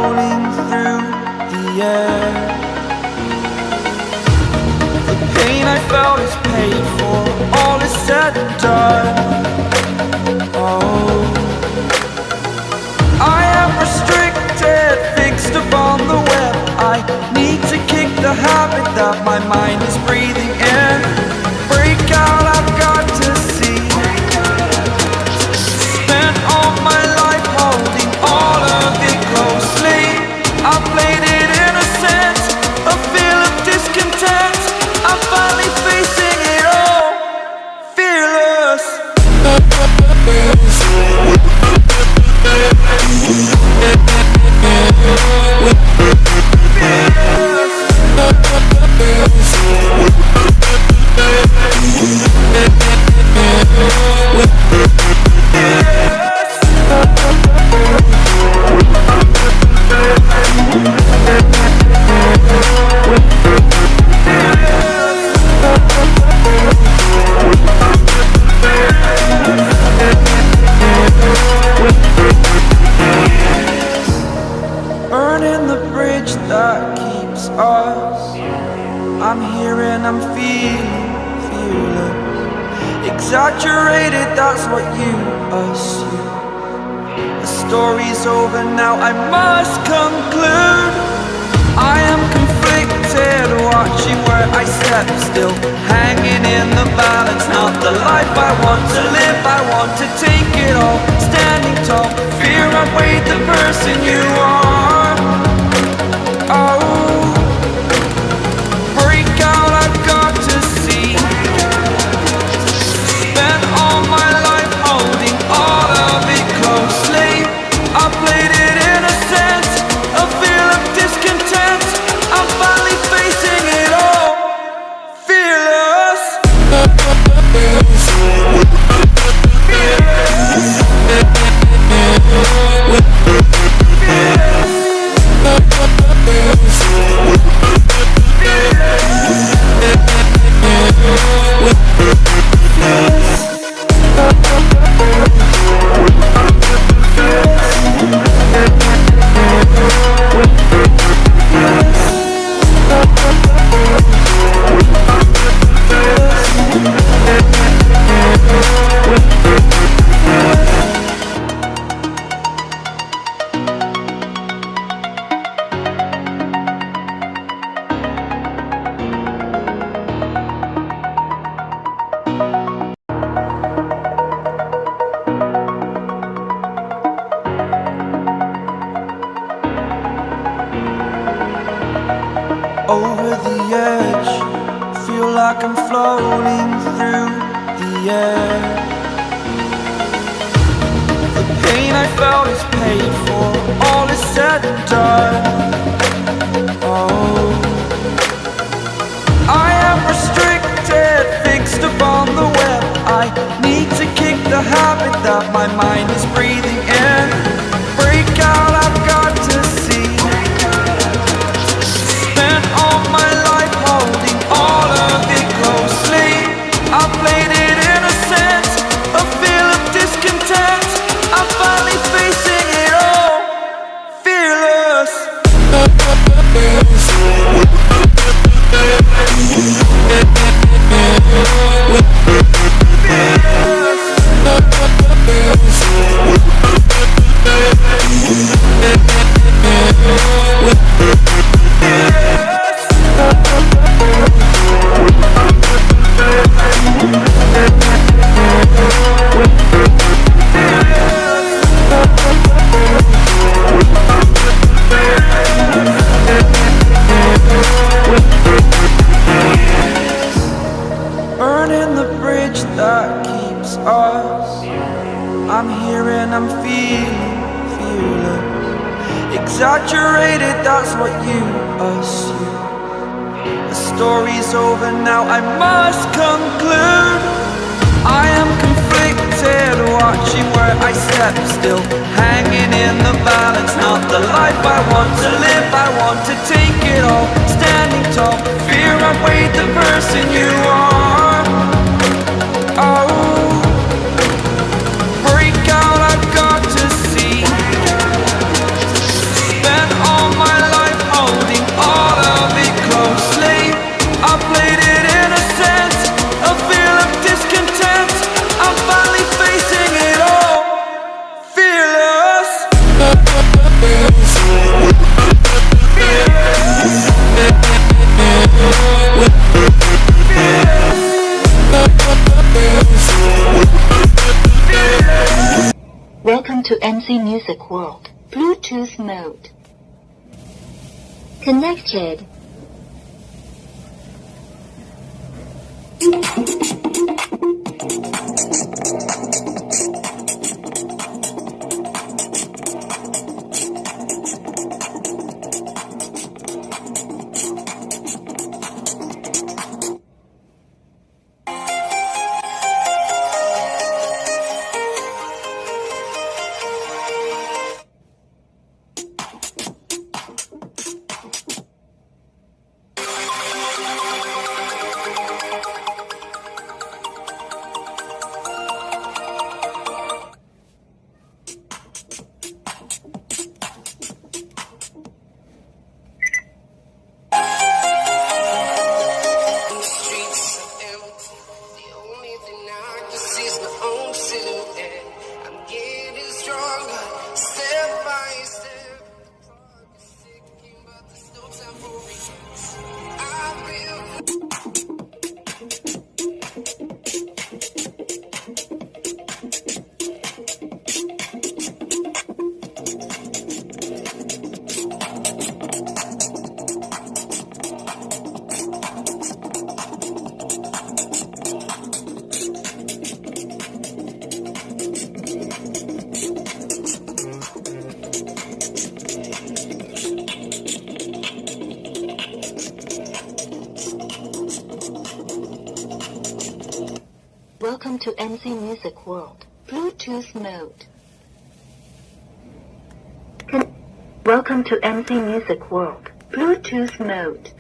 floating through the air. The pain I felt is paid for, all is said and done. Oh, I am restricted, fixed upon the web. I need to kick the habit that my mind is breathing in. Break out, I've got to see. Spent all my life holding all of it closely. I played it innocent, a feel of discontent. I'm finally facing it all, fearless. Burning the bridge that keeps us. I'm here and I'm feeling fearless. Exaggerated, that's what you assume. The story's over now, I must conclude. I am conflicted, watching where I step still, hanging in the balance. Not the life I want to live, I want to take it all. Standing tall, fear outweighed the person you are. Oh, break out, I've got to see. Spent all my life holding all of it closely. I played it innocent, a feel of discontent. I'm finally facing it all, fearless. Over the edge, feel like I'm floating through the air. The pain I felt is paid for, all is said and done. Oh, I am restricted, fixed upon the web. I need to kick the habit that my mind is breathing in. Break out, I've got to see. Spent all my life holding all of it closely. I played it innocent, a feel of discontent. I'm finally facing it all, fearless. Burning the bridge that keeps us. I'm here and I'm feeling fearless. Exaggerated, that's what you assume. The story's over now, I must conclude. I am conflicted, watching where I step still, hanging in the balance. Not the life I want to live, I want to take it all. Standing tall, fear outweighed the person you are. Oh, break out, I've got to see. Spent Bluetooth mode. Connected. Welcome to MC Music World. Bluetooth mode. Welcome to MC Music World. Bluetooth mode.